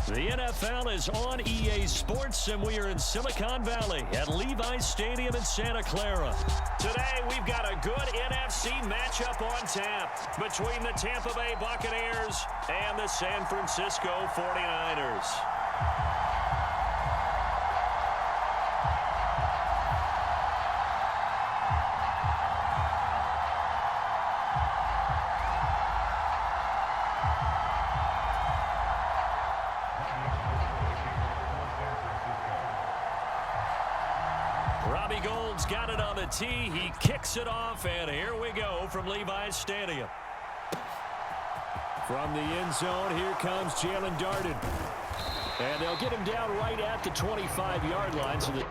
The NFL is on EA Sports, and we are in Silicon Valley at Levi's Stadium in Santa Clara. Today, we've got a good NFC matchup on tap between the Tampa Bay Buccaneers and the San Francisco 49ers. Gold's got it on the tee. He kicks it off, and here we go from Levi's Stadium. From the end zone, here comes Jalen Darden. And they'll get him down right at the 25-yard line. So that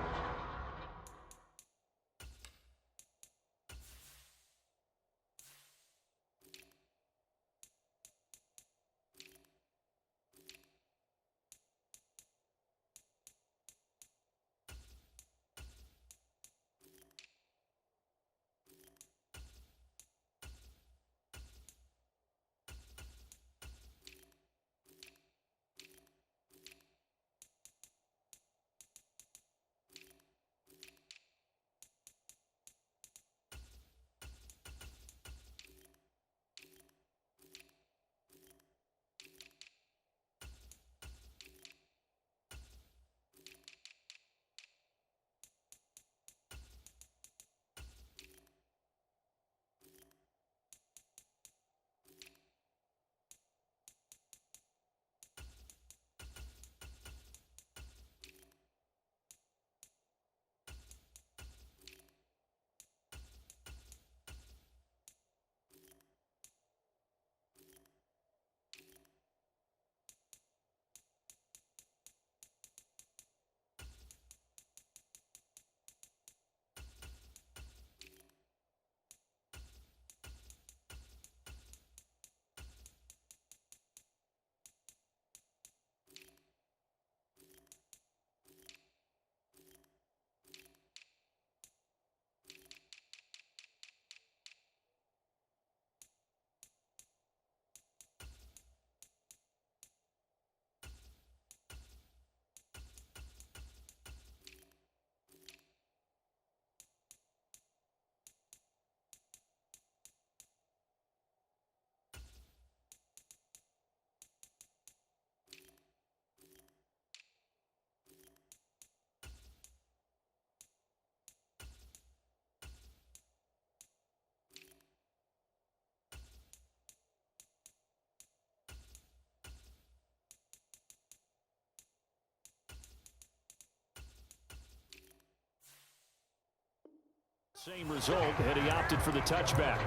same result, and he opted for the touchback.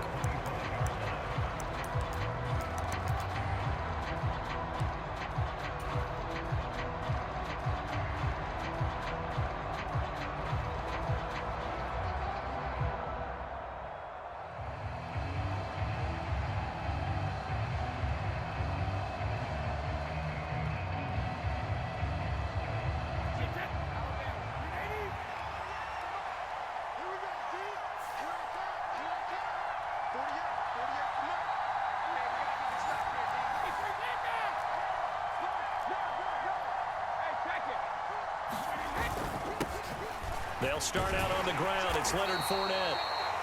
They'll start out on the ground. It's Leonard Fournette.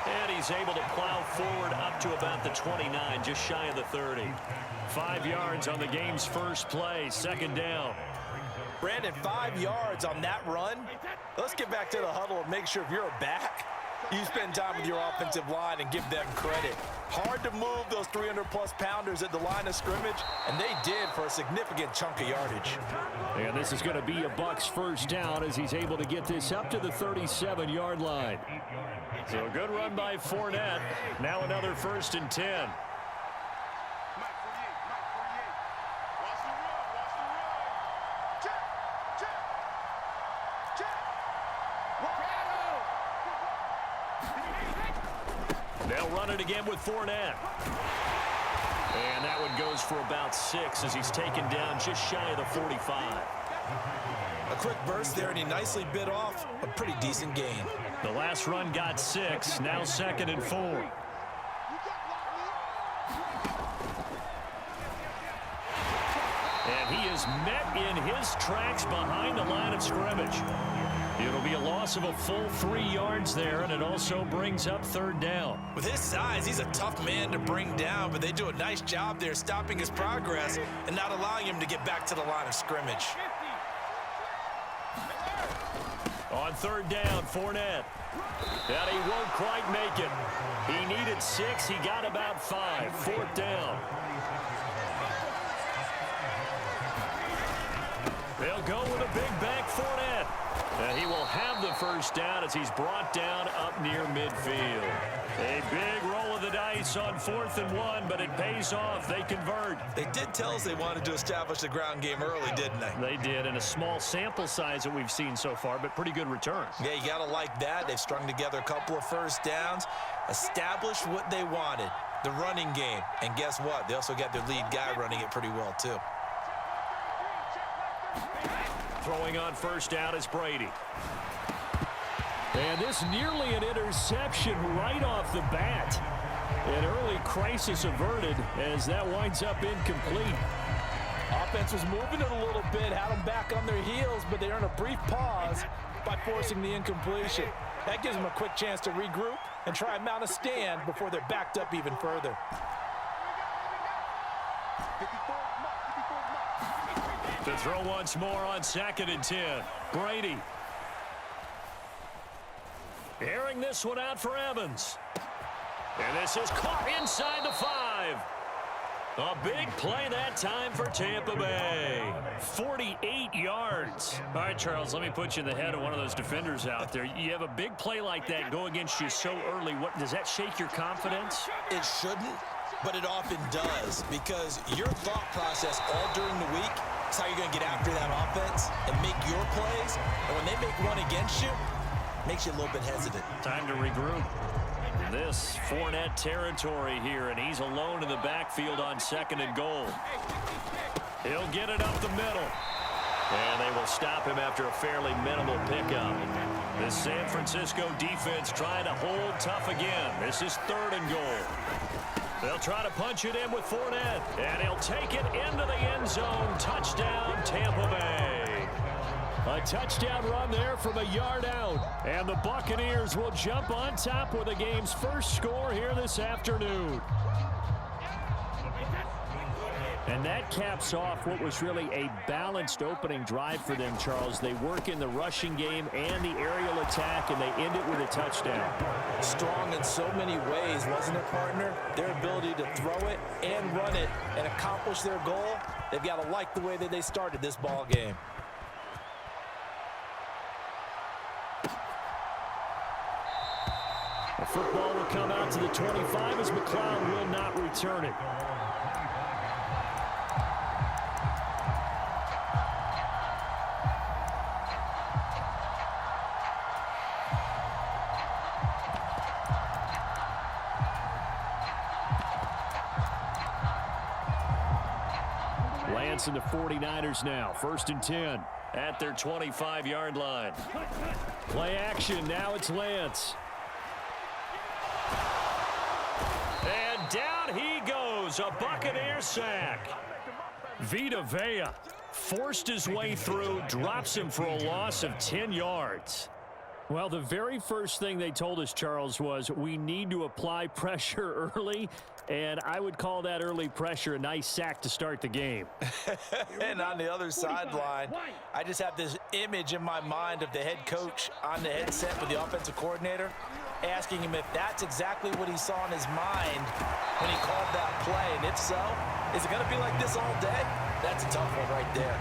And he's able to plow forward up to about the 29, just shy of the 30. 5 yards on the game's first play, second down. Brandon, 5 yards on that run. Let's get back to the huddle and make sure if you're a back, you spend time with your offensive line and give them credit. Hard to move those 300-plus pounders at the line of scrimmage, and they did for a significant chunk of yardage. And this is going to be a Bucs first down as he's able to get this up to the 37-yard line. So a good run by Fournette. Now another 1st and 10. They'll run it again with Fournette. And that one goes for about 6 as he's taken down just shy of the 45. A quick burst there, and he nicely bit off a pretty decent gain. The last run got 6, now 2nd and 4. And he is is met in his tracks behind the line of scrimmage. It'll be a loss of a full 3 yards there, and it also brings up third down. With his size, he's a tough man to bring down, but they do a nice job there stopping his progress and not allowing him to get back to the line of scrimmage. On third down, Fournette. And he won't quite make it. He needed 6. He got about 5. Fourth down. They'll go with a big back Fournette. And he will have the first down as he's brought down up near midfield. A big roll of the dice on 4th and 1, but it pays off. They convert. They did tell us they wanted to establish the ground game early, didn't they? They did, in a small sample size that we've seen so far, but pretty good returns. Yeah, you got to like that. They've strung together a couple of first downs, established what they wanted, the running game. And guess what? They also got their lead guy running it pretty well, too. Throwing on first down is Brady. And this nearly an interception right off the bat. An early crisis averted as that winds up incomplete. Offense was moving it a little bit, had them back on their heels, but they earn a brief pause by forcing the incompletion. That gives them a quick chance to regroup and try and mount a stand before they're backed up even further. To throw once more on 2nd and 10. Brady. Airing this one out for Evans. And this is caught inside the 5. A big play that time for Tampa Bay. 48 yards. All right, Charles, let me put you in the head of one of those defenders out there. You have a big play like that go against you so early. What does that shake your confidence? It shouldn't, but it often does, because your thought process all during the week is how you're going to get after that offense and make your plays. And when they make one against you, it makes you a little bit hesitant. Time to regroup. This Fournette territory here, and he's alone in the backfield on 2nd and goal. He'll get it up the middle. And they will stop him after a fairly minimal pickup. The San Francisco defense trying to hold tough again. This is 3rd and goal. They'll try to punch it in with Fournette, and he'll take it into the end zone. Touchdown, Tampa Bay. A touchdown run there from a yard out. And the Buccaneers will jump on top with the game's first score here this afternoon. And that caps off what was really a balanced opening drive for them, Charles. They work in the rushing game and the aerial attack, and they end it with a touchdown. Strong in so many ways, wasn't it, partner? Their ability to throw it and run it and accomplish their goal, they've got to like the way that they started this ball game. The football will come out to the 25 as McLeod will not return it. Lance and the 49ers now. 1st and 10 at their 25-yard line. Play action. Now it's Lance. And down he goes. A Buccaneer sack. Vita Vea forced his way through, drops him for a loss of 10 yards. Well, the very first thing they told us, Charles, was we need to apply pressure early, and I would call that early pressure a nice sack to start the game. And on the other sideline, I just have this image in my mind of the head coach on the headset with the offensive coordinator, asking him if that's exactly what he saw in his mind when he called that play. And if so, is it going to be like this all day? That's a tough one right there.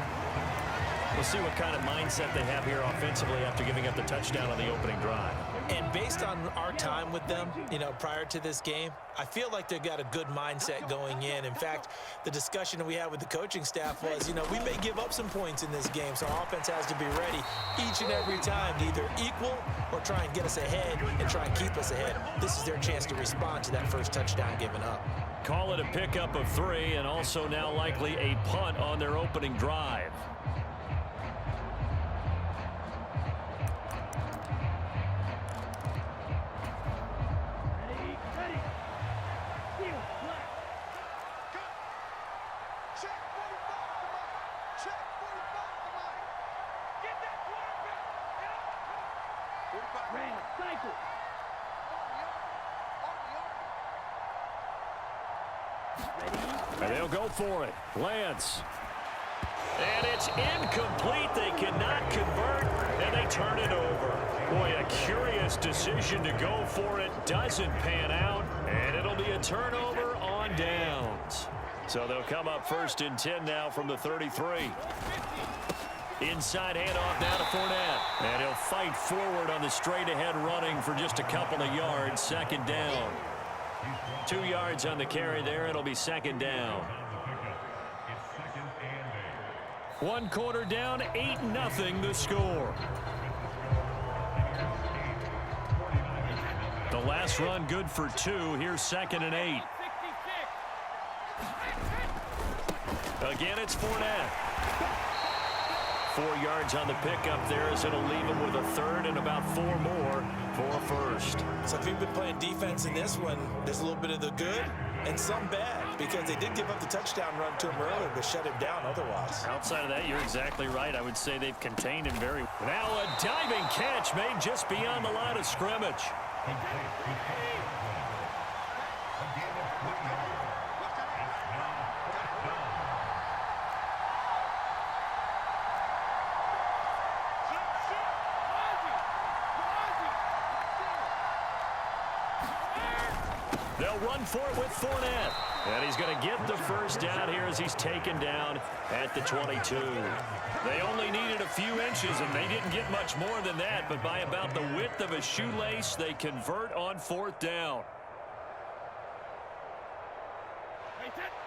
We'll see what kind of mindset they have here offensively after giving up the touchdown on the opening drive. And based on our time with them, prior to this game, I feel like they've got a good mindset going in. In fact, the discussion that we had with the coaching staff was, we may give up some points in this game, so our offense has to be ready each and every time to either equal or try and get us ahead and try and keep us ahead. This is their chance to respond to that first touchdown given up. Call it a pickup of 3 and also now likely a punt on their opening drive. Check. And they'll go for it. Lance. And it's incomplete. They cannot convert, and they turn it over. Boy, a curious decision to go for it. Doesn't pan out, and it'll be a turnover on downs. So they'll come up 1st and 10 now from the 33. Inside handoff now to Fournette. And he'll fight forward on the straight-ahead running for just a couple of yards. 2nd down. 2 yards on the carry there. It'll be 2nd down. 1 quarter down, 8-0 the score. The last run good for 2. Here's 2nd and 8. Again, it's Fournette. 4 yards on the pickup there as it'll leave him with a 3rd and about 4 more for a 1st. So if you've been playing defense in this one, there's a little bit of the good and some bad, because they did give up the touchdown run to him earlier, but shut him down otherwise. Outside of that, you're exactly right. I would say they've contained him very well. Now a diving catch made just beyond the line of scrimmage. They'll run for it with Fournette. And he's going to get the 1st down here as he's taken down at the 22. They only needed a few inches, and they didn't get much more than that. But by about the width of a shoelace, they convert on 4th down.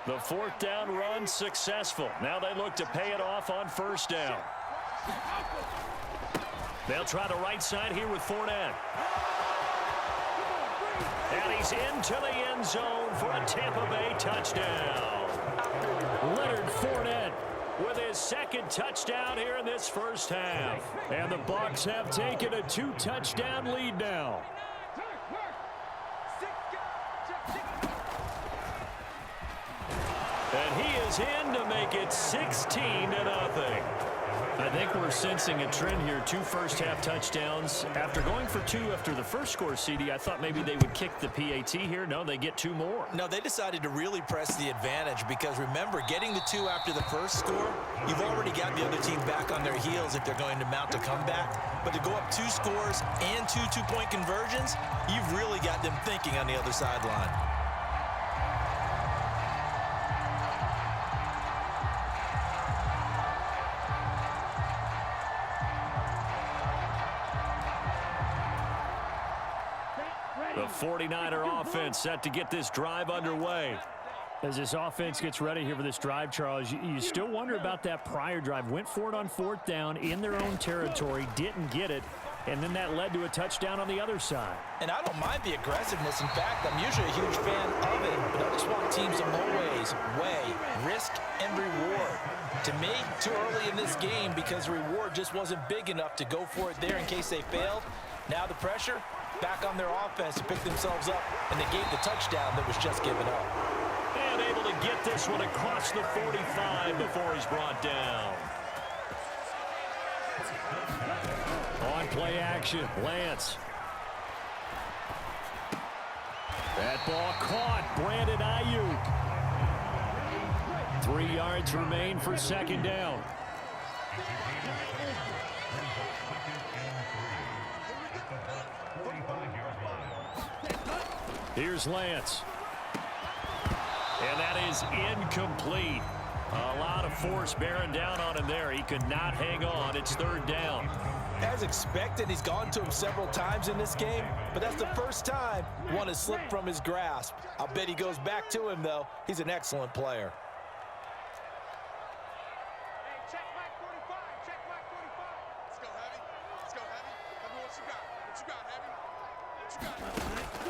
The 4th down run successful. Now they look to pay it off on 1st down. They'll try the right side here with Fournette. And he's into the end zone for a Tampa Bay touchdown. Leonard Fournette with his 2nd touchdown here in this 1st half. And the Bucs have taken a 2-touchdown lead now. And he is in to make it 16-0. I think we're sensing a trend here. 2 first-half touchdowns. After going for 2 after the first score, CD, I thought maybe they would kick the PAT here. No, they get 2 more. No, they decided to really press the advantage because, remember, getting the 2 after the first score, you've already got the other team back on their heels if they're going to mount a comeback. But to go up 2 scores and 2 two-point conversions, you've really got them thinking on the other sideline. The 49er offense set to get this drive underway. As this offense gets ready here for this drive, Charles, you still wonder about that prior drive. Went for it on 4th down in their own territory, didn't get it, and then that led to a touchdown on the other side. And I don't mind the aggressiveness. In fact, I'm usually a huge fan of it, but I just want teams to always weigh risk and reward. To me, too early in this game because the reward just wasn't big enough to go for it there in case they failed. Now the pressure back on their offense to pick themselves up and negate the touchdown that was just given up. And able to get this one across the 45 before he's brought down. On play action, Lance. That ball caught, Brandon Ayuk. 3 yards remain for 2nd down. Here's Lance. And that is incomplete. A lot of force bearing down on him there. He could not hang on. It's 3rd down. As expected, he's gone to him several times in this game, but that's the first time one has slipped from his grasp. I'll bet he goes back to him, though. He's an excellent player.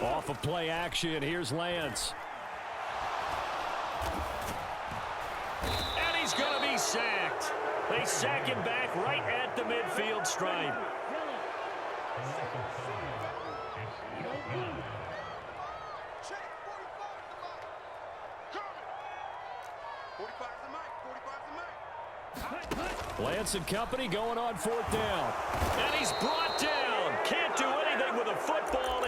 Off of play action, here's Lance. And he's going to be sacked. They sack him back right at the midfield stripe. Lance and company going on 4th down. And he's brought down. Can't do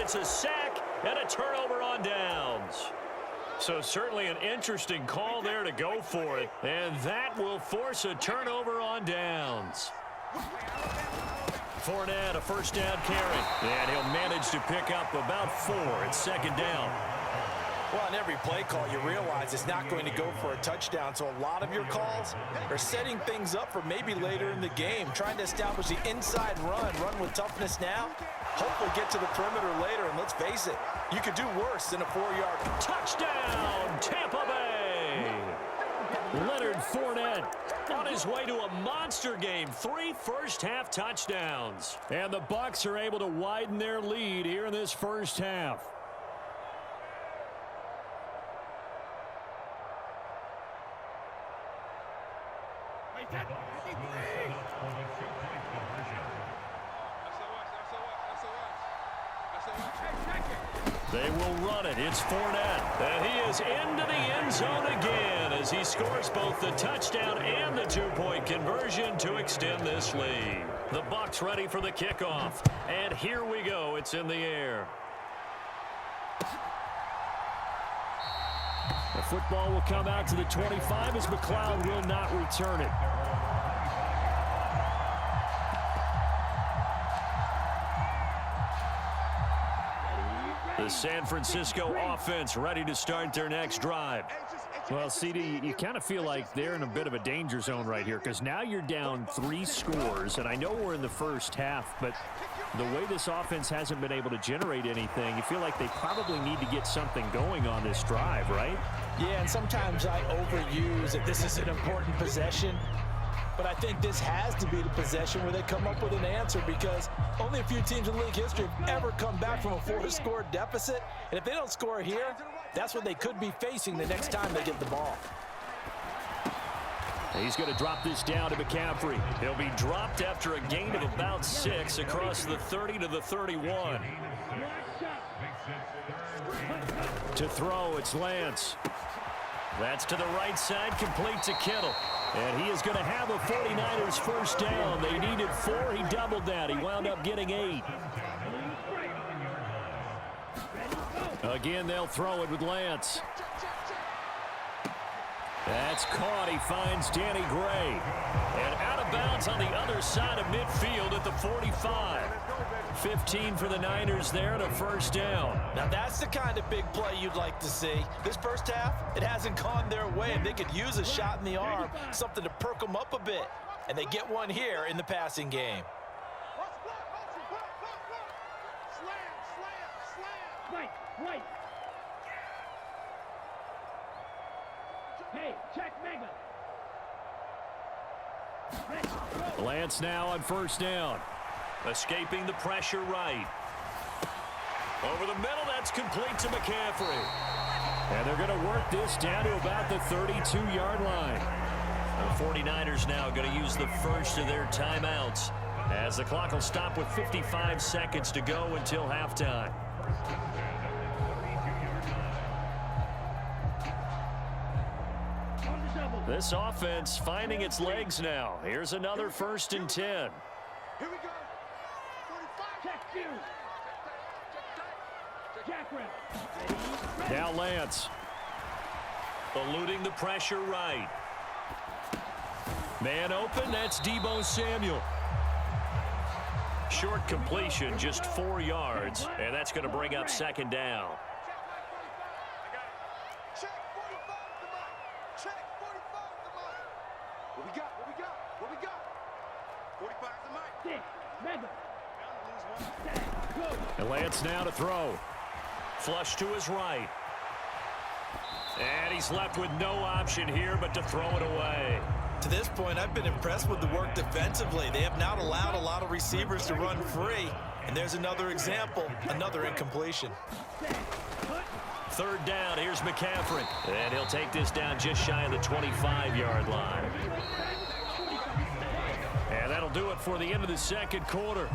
gets a sack and a turnover on downs. So certainly an interesting call there to go for it. And that will force a turnover on downs. Fournette, a first down carry. And he'll manage to pick up about 4 at second down. Well, on every play call, you realize it's not going to go for a touchdown. So a lot of your calls are setting things up for maybe later in the game, trying to establish the inside run with toughness now, hopefully get to the perimeter later. And let's face it, you could do worse than a 4-yard touchdown, Tampa Bay. Leonard Fournette on his way to a monster game. 3 first-half touchdowns. And the Bucs are able to widen their lead here in this first half. They will run it. It's Fournette. And he is into the end zone again as he scores both the touchdown and the 2-point conversion to extend this lead. The Bucs ready for the kickoff. And here we go. It's in the air. The football will come out to the 25 as McLeod will not return it. The San Francisco offense ready to start their next drive. Well, CD, you kind of feel like they're in a bit of a danger zone right here because now you're down 3 scores, and I know we're in the first half, but the way this offense hasn't been able to generate anything, you feel like they probably need to get something going on this drive, right? Yeah, and sometimes I overuse that this is an important possession. But I think this has to be the possession where they come up with an answer because only a few teams in league history have ever come back from a 4-score deficit. And if they don't score here, that's what they could be facing the next time they get the ball. He's going to drop this down to McCaffrey. He'll be dropped after a gain of about 6 across the 30 to the 31. To throw, it's Lance. That's to the right side, complete to Kittle. And he is going to have a 49ers first down. They needed 4. He doubled that. He wound up getting 8. Again, they'll throw it with Lance. That's caught. He finds Danny Gray. And out of bounds on the other side of midfield at the 45. 15 for the Niners there and a first down. Now that's the kind of big play you'd like to see. This first half, it hasn't gone their way, and they could use a shot in the arm, something to perk them up a bit. And they get one here in the passing game. Right. Hey, check Mega. Lance now on first down. Escaping the pressure right. Over the middle, that's complete to McCaffrey. And they're going to work this down to about the 32-yard line. The 49ers now going to use the first of their timeouts as the clock will stop with 55 seconds to go until halftime. This offense finding its legs now. Here's another 1st and 10. Here we go. 45. Check you. Jack. Now Lance. Eluding the pressure right. Man open, that's Deebo Samuel. Short completion, just 4 yards, and that's going to bring up second down. Check 45 to Mike. Check 45 to Mike. What we got? 45 to Mike. Mega. And Lance now to throw. Flush to his right. And he's left with no option here but to throw it away. To this point, I've been impressed with the work defensively. They have not allowed a lot of receivers to run free. And there's another example, another incompletion. 3rd down, here's McCaffrey. And he'll take this down just shy of the 25-yard line. And that'll do it for the end of the second quarter.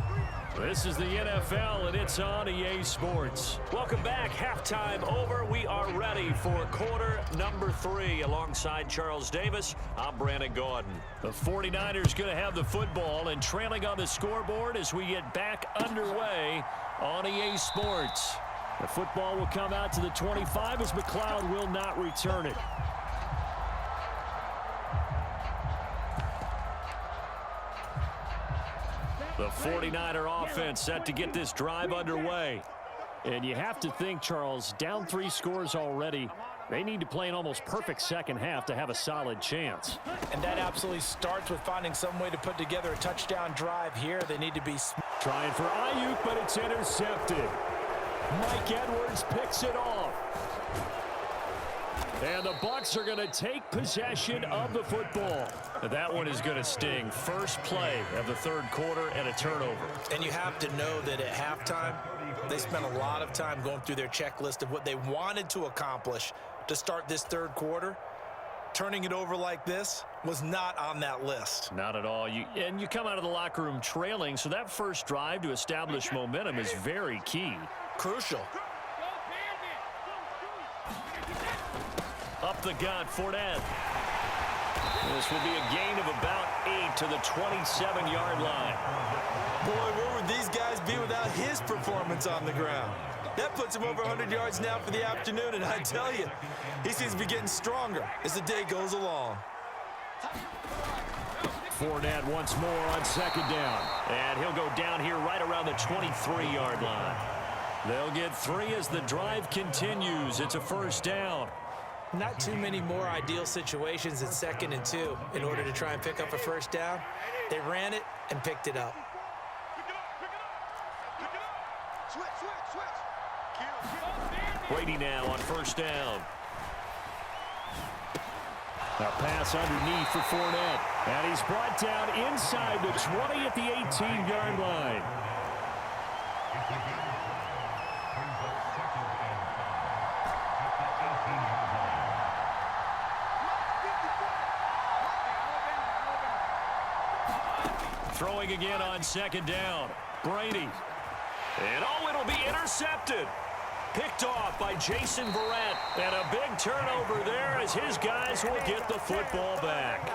This is the NFL, and it's on EA Sports. Welcome back. Halftime over. We are ready for quarter number 3. Alongside Charles Davis, I'm Brandon Gordon. The 49ers going to have the football and trailing on the scoreboard as we get back underway on EA Sports. The football will come out to the 25 as McLeod will not return it. The 49er offense set to get this drive underway. And you have to think, Charles, down 3 scores already. They need to play an almost perfect second half to have a solid chance. And that absolutely starts with finding some way to put together a touchdown drive here. They need to be trying for Ayuk, but it's intercepted. Mike Edwards picks it off. And the Bucs are going to take possession of the football. That one is going to sting. First play of the third quarter and a turnover. And you have to know that at halftime, they spent a lot of time going through their checklist of what they wanted to accomplish to start this third quarter. Turning it over like this was not on that list. Not at all. You come out of the locker room trailing, so that first drive to establish momentum is very key. Crucial. Up the gut, Fournette. This will be a gain of about 8 to the 27-yard line. Boy, where would these guys be without his performance on the ground? That puts him over 100 yards now for the afternoon, and I tell you, he seems to be getting stronger as the day goes along. Fournette once more on second down. And he'll go down here right around the 23-yard line. They'll get 3 as the drive continues. It's a first down. Not too many more ideal situations at 2nd and 2 in order to try and pick up a first down. They ran it and picked it up. Brady now on first down. A pass underneath for Fournette. And he's brought down inside the 20 at the 18-yard line. Throwing again on second down. Brady. And it'll be intercepted. Picked off by Jason Verrett. And a big turnover there as his guys will get the football back.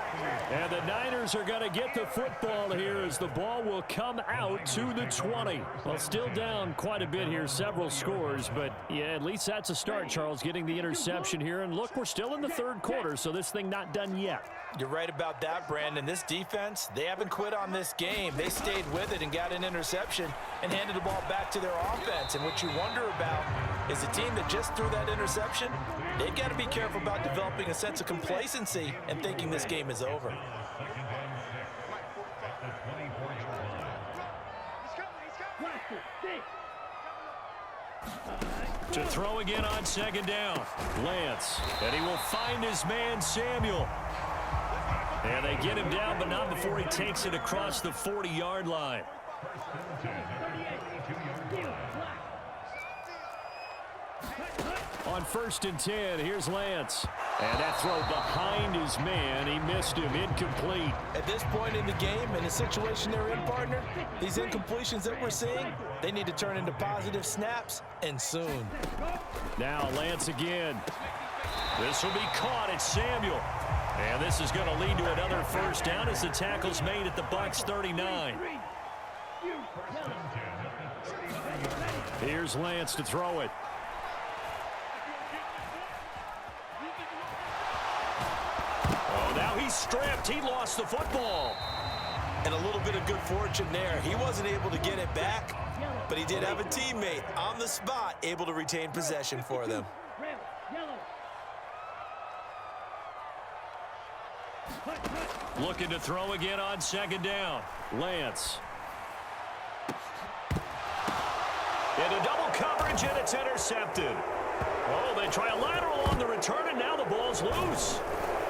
And the Niners are going to get the football here as the ball will come out to the 20. Well, still down quite a bit here, several scores. But, yeah, at least that's a start, Charles, getting the interception here. And, look, we're still in the third quarter, so this thing not done yet. You're right about that, Brandon. This defense, they haven't quit on this game. They stayed with it and got an interception and handed the ball back to their offense. And what you wonder about is a team that just threw that interception, they've got to be careful about developing a sense of complacency and thinking this game is over. To throw again on second down. Lance. And he will find his man, Samuel. And they get him down, but not before he takes it across the 40-yard line. On 1st and 10, here's Lance. And that throw behind his man. He missed him. Incomplete. At this point in the game, in the situation they're in, partner, these incompletions that we're seeing, they need to turn into positive snaps, and soon. Now Lance again. This will be caught. It's Samuel. And this is going to lead to another first down as the tackle's made at the Bucs 39. Here's Lance to throw it. Oh, now he's stripped. He lost the football. And a little bit of good fortune there. He wasn't able to get it back, but he did have a teammate on the spot able to retain possession for them. Looking to throw again on second down. Lance. Into double coverage, and it's intercepted. Oh, they try a lateral on the return, and now the ball's loose.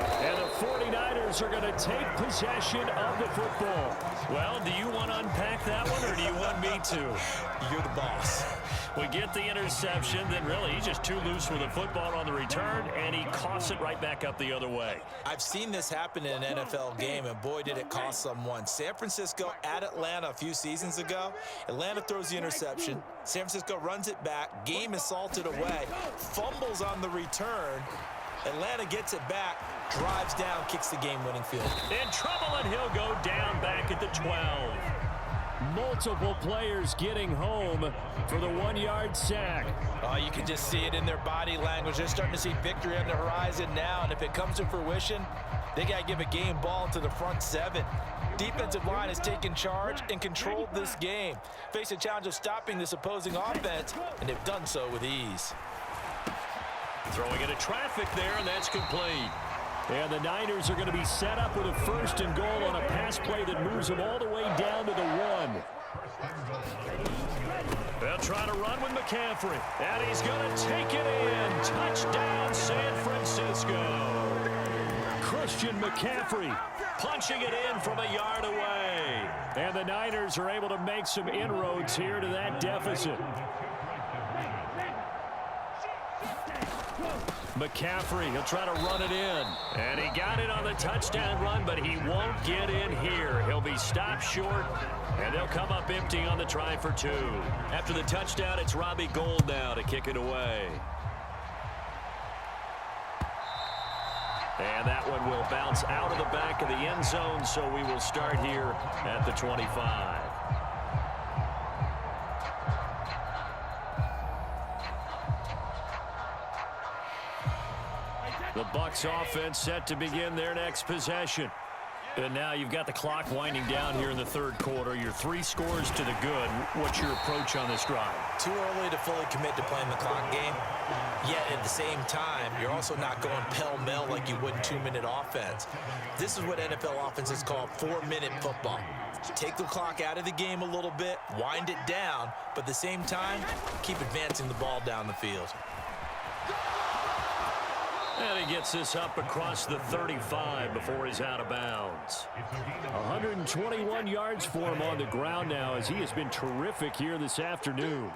And the 49ers are going to take possession of the football. Well, do you want to unpack that one, or do you want me to? You're the boss. We get the interception, then really he's just too loose with the football on the return, and he coughs it right back up the other way. I've seen this happen in an NFL game, and boy, did it cost someone. San Francisco at Atlanta a few seasons ago. Atlanta throws the interception. San Francisco runs it back. Game is salted away. Fumbles on the return. Atlanta gets it back, drives down, kicks the game-winning field. In trouble, and he'll go down back at the 12. Multiple players getting home for the 1-yard sack. Oh, you can just see it in their body language. They're starting to see victory on the horizon now, and if it comes to fruition, they got to give a game ball to the front 7. Defensive line has taken charge and controlled this game. Face a challenge of stopping this opposing offense, and they've done so with ease. Throwing into traffic there, and that's complete. And the Niners are going to be set up with a 1st and goal on a pass play that moves them all the way down to the 1. They'll try to run with McCaffrey, and he's going to take it in. Touchdown, San Francisco. Christian McCaffrey punching it in from a yard away. And the Niners are able to make some inroads here to that deficit. McCaffrey, he'll try to run it in. And he got it on the touchdown run, but he won't get in here. He'll be stopped short, and they'll come up empty on the try for 2. After the touchdown, it's Robbie Gould now to kick it away. And that one will bounce out of the back of the end zone, so we will start here at the 25. The Bucs offense set to begin their next possession. And now you've got the clock winding down here in the 3rd quarter. You're 3 scores to the good. What's your approach on this drive? Too early to fully commit to playing the clock game. Yet at the same time, you're also not going pell-mell like you would in 2-minute offense. This is what NFL offenses call 4-minute football. Take the clock out of the game a little bit, wind it down, but at the same time, keep advancing the ball down the field. And he gets this up across the 35 before he's out of bounds. 121 yards for him on the ground now, as he has been terrific here this afternoon.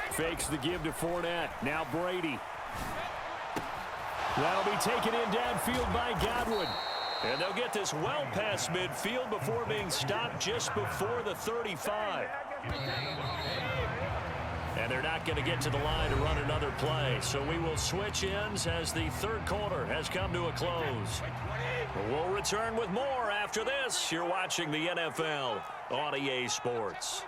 Fakes the give to Fournette. Now Brady. That'll be taken in downfield by Godwin. And they'll get this well past midfield before being stopped just before the 35. And they're not going to get to the line to run another play. So we will switch ends as the 3rd quarter has come to a close. We'll return with more after this. You're watching the NFL on EA Sports.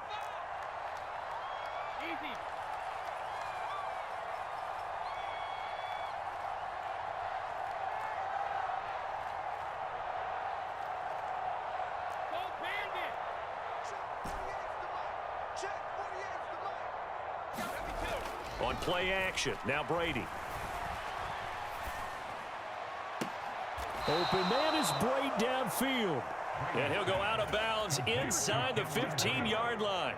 On play action, now Brady. Open man is Brady downfield. And he'll go out of bounds inside the 15-yard line.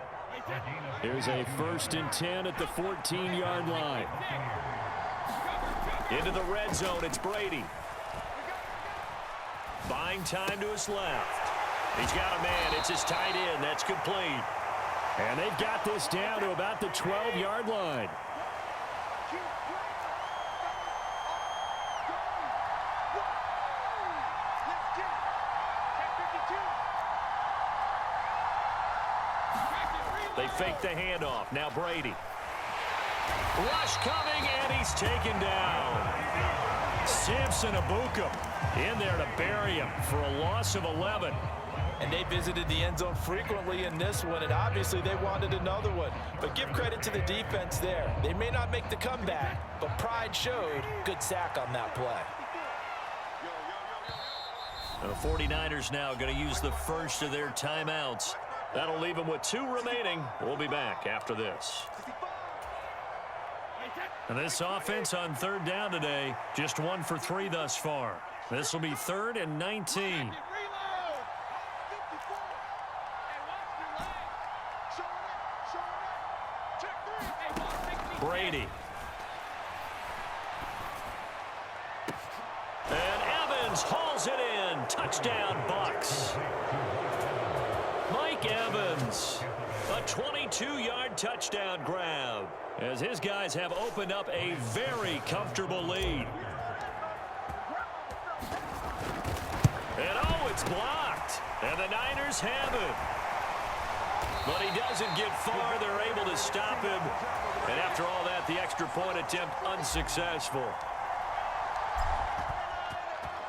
Here's a 1st and 10 at the 14-yard line. Into the red zone, it's Brady. Buying time to his left. He's got a man, it's his tight end, that's complete. And they've got this down to about the 12-yard line. They fake the handoff. Now Brady. Rush coming, and he's taken down. Samson Abuka in there to bury him for a loss of 11. And they visited the end zone frequently in this one, and obviously they wanted another one. But give credit to the defense there. They may not make the comeback, but pride showed. Good sack on that play. The 49ers now going to use the first of their timeouts. That'll leave them with 2 remaining. We'll be back after this. And this offense on 3rd down today, just 1 for 3 thus far. This will be 3rd and 19. Brady. And Evans hauls it in. Touchdown, Bucs. Mike Evans, a 22-yard touchdown grab, as his guys have opened up a very comfortable lead. And oh, it's blocked. And the Niners have it. But he doesn't get far. They're able to stop him. And after all that, the extra point attempt unsuccessful.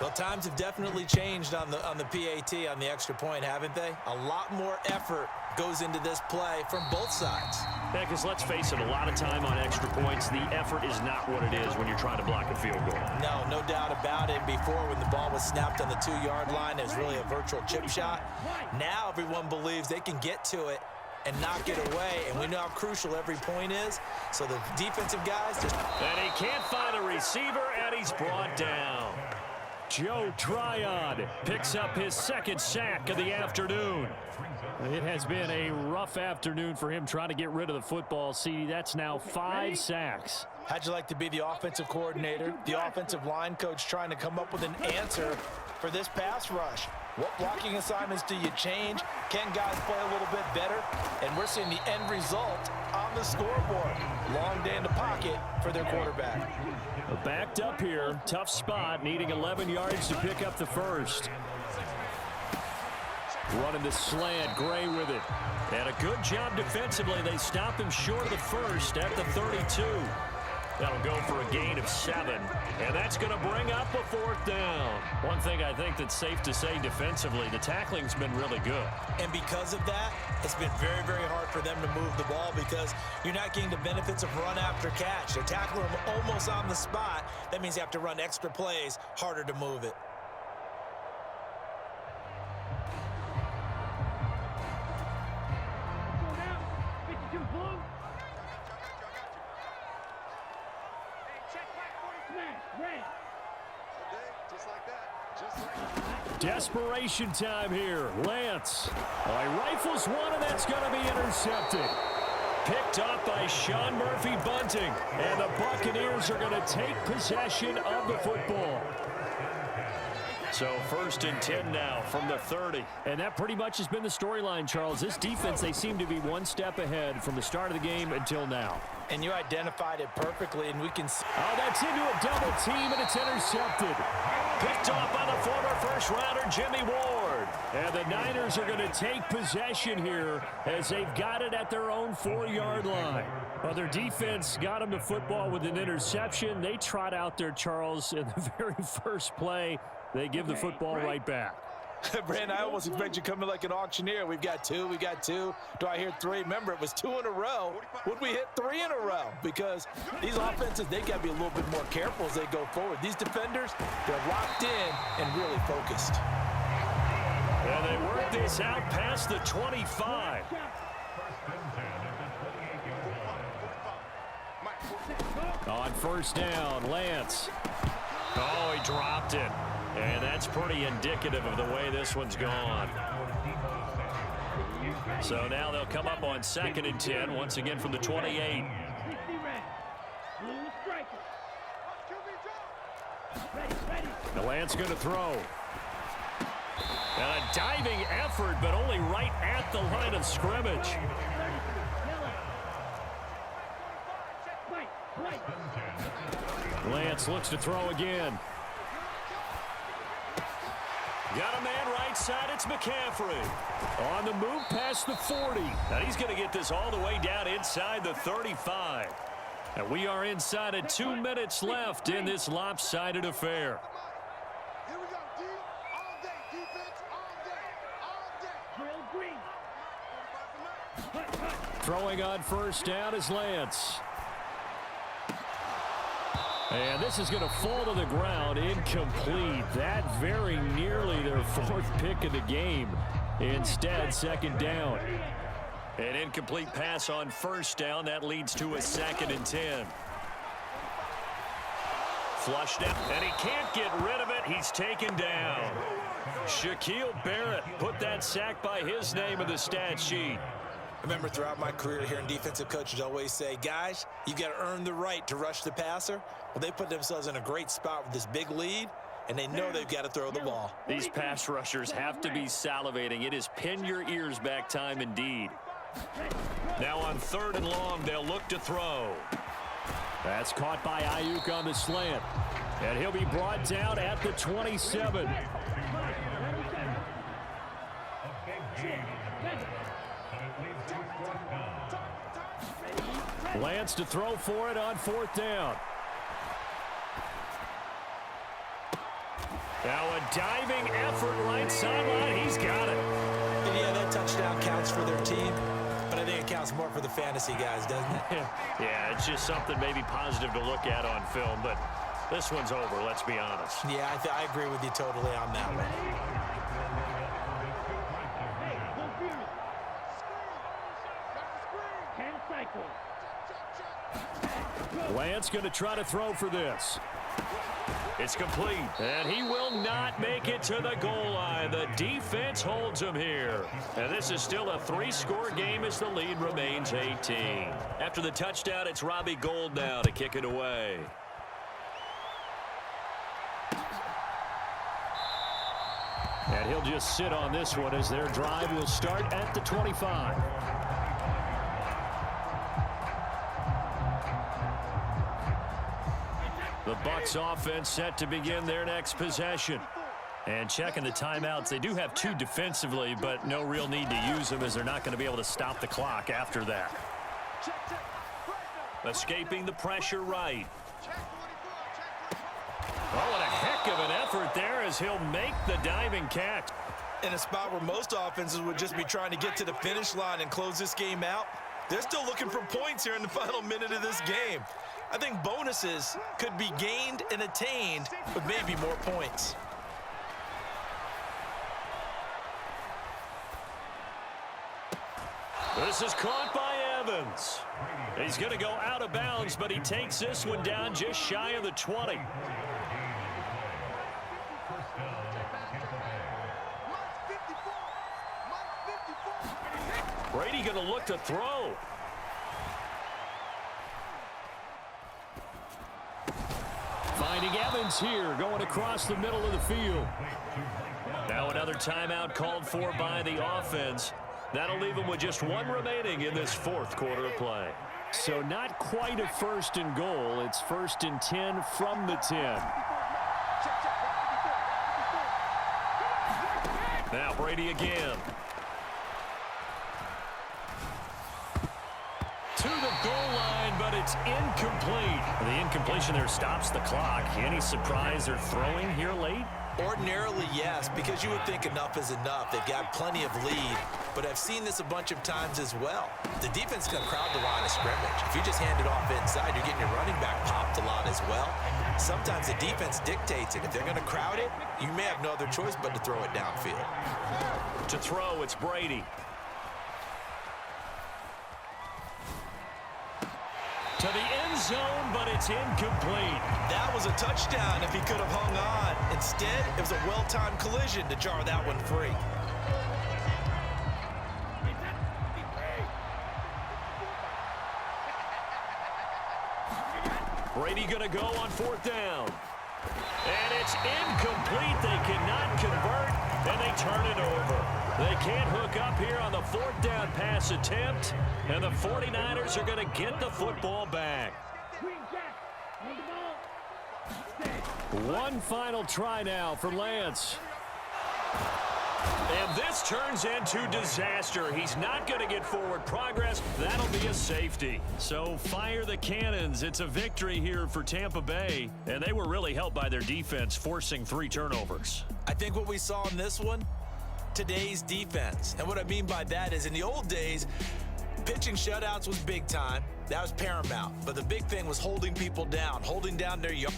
Well, times have definitely changed on the PAT, on the extra point, haven't they? A lot more effort goes into this play from both sides. Yeah, because let's face it, a lot of time on extra points, the effort is not what it is when you're trying to block a field goal. No doubt about it. Before, when the ball was snapped on the 2-yard line, it was really a virtual chip shot. Now everyone believes they can get to it and knock it away, and we know how crucial every point is. So the defensive guys just... And he can't find a receiver, and he's brought down. Joe Tryon picks up his second sack of the afternoon. It has been a rough afternoon for him trying to get rid of the football. See, that's now 5 sacks. How'd you like to be the offensive coordinator, the offensive line coach, trying to come up with an answer for this pass rush? What blocking assignments do you change? Can guys play a little bit better? And we're seeing the end result on the scoreboard. Long day in the pocket for their quarterback. Backed up here, tough spot, needing 11 yards to pick up the first. Running the slant, Gray with it. And a good job defensively. They stop him short of the first at the 32. That'll go for a gain of 7. And that's going to bring up a 4th down. One thing I think that's safe to say defensively, the tackling's been really good. And because of that, it's been very, very hard for them to move the ball because you're not getting the benefits of run after catch. They're tackling them almost on the spot. That means you have to run extra plays, harder to move it. Desperation time here. Lance. He rifles one, and that's going to be intercepted. Picked up by Sean Murphy Bunting. And the Buccaneers are going to take possession of the football. So 1st and 10 now from the 30. And that pretty much has been the storyline, Charles. This defense, they seem to be one step ahead from the start of the game until now. And you identified it perfectly, and we can see. Oh, that's into a double team, and it's intercepted. Picked off by the former first-rounder Jimmy Ward. And the Niners are going to take possession here as they've got it at their own 4-yard line. Well, their defense got them the football with an interception. They trot out there, Charles, in the very first play. They give the football right back. Brandon, I almost expect you coming like an auctioneer. We've got 2, we got 2. Do I hear 3? Remember, it was 2 in a row. Would we hit 3 in a row? Because these offenses, they got to be a little bit more careful as they go forward. These defenders, they're locked in and really focused. And they work this out past the 25. On 1st down, Lance. Oh, he dropped it. And that's pretty indicative of the way this one's gone. So now they'll come up on 2nd and 10, once again from the 28. The Lance going to throw. And a diving effort, but only right at the line of scrimmage. Lance looks to throw again. Got a man right side. It's McCaffrey. On the move past the 40. Now he's going to get this all the way down inside the 35. And we are inside of 2 minutes left in this lopsided affair. Here we go, D. All day, defense, all day. Throwing on 1st down is Lance. And this is going to fall to the ground, incomplete. That very nearly their 4th pick of the game. Instead, 2nd down. An incomplete pass on 1st down. That leads to a 2nd and 10. Flushed out, and he can't get rid of it. He's taken down. Shaquille Barrett put that sack by his name in the stat sheet. I remember throughout my career hearing defensive coaches always say, guys, you got to earn the right to rush the passer. Well, they put themselves in a great spot with this big lead, and they know they've got to throw the ball. These pass rushers have to be salivating. It is pin your ears back time indeed. Now on 3rd and long, they'll look to throw. That's caught by Ayuk on the slant. And he'll be brought down at the 27. Lance to throw for it on 4th down. Now a diving effort right sideline. He's got it. And yeah, that touchdown counts for their team, but I think it counts more for the fantasy guys, doesn't it? Yeah, it's just something maybe positive to look at on film, but this one's over, let's be honest. Yeah, I agree with you totally on that one. Lance going to try to throw for this. It's complete, and he will not make it to the goal line. The defense holds him here. And this is still a 3-score game as the lead remains 18. After the touchdown, it's Robbie Gould now to kick it away. And he'll just sit on this one as their drive will start at the 25. The Bucs offense set to begin their next possession. And checking the timeouts, they do have 2 defensively, but no real need to use them as they're not going to be able to stop the clock after that. Escaping the pressure right. Oh, and a heck of an effort there as he'll make the diving catch. In a spot where most offenses would just be trying to get to the finish line and close this game out, they're still looking for points here in the final minute of this game. I think bonuses could be gained and attained with maybe more points. This is caught by Evans. He's going to go out of bounds, but he takes this one down just shy of the 20. Brady going to look to throw. Finding Evans here, going across the middle of the field. Now another timeout called for by the offense. That'll leave them with just 1 remaining in this 4th quarter of play. So not quite a 1st and goal. It's 1st and 10 from the 10. Now Brady again. To the goal line, but it's incomplete. The incompletion there stops the clock. Any surprise they're throwing here late? Ordinarily, yes, because you would think enough is enough. They've got plenty of lead, but I've seen this a bunch of times as well. The defense can crowd the line of scrimmage. If you just hand it off inside, you're getting your running back popped a lot as well. Sometimes the defense dictates it. If they're going to crowd it, you may have no other choice but to throw it downfield. To throw, it's Brady. To the end zone, but it's incomplete. That was a touchdown if he could have hung on. Instead, it was a well-timed collision to jar that one free. Brady going to go on 4th down. And it's incomplete. They cannot convert, and they turn it over. They can't hook up here on the 4th down pass attempt, and the 49ers are going to get the football back. One final try now for Lance. And this turns into disaster. He's not going to get forward progress. That'll be a safety. So fire the cannons. It's a victory here for Tampa Bay. And they were really helped by their defense, forcing 3 turnovers. I think what we saw in this one, today's defense. And what I mean by that is in the old days, pitching shutouts was big time. That was paramount. But the big thing was holding people down, holding down their yard.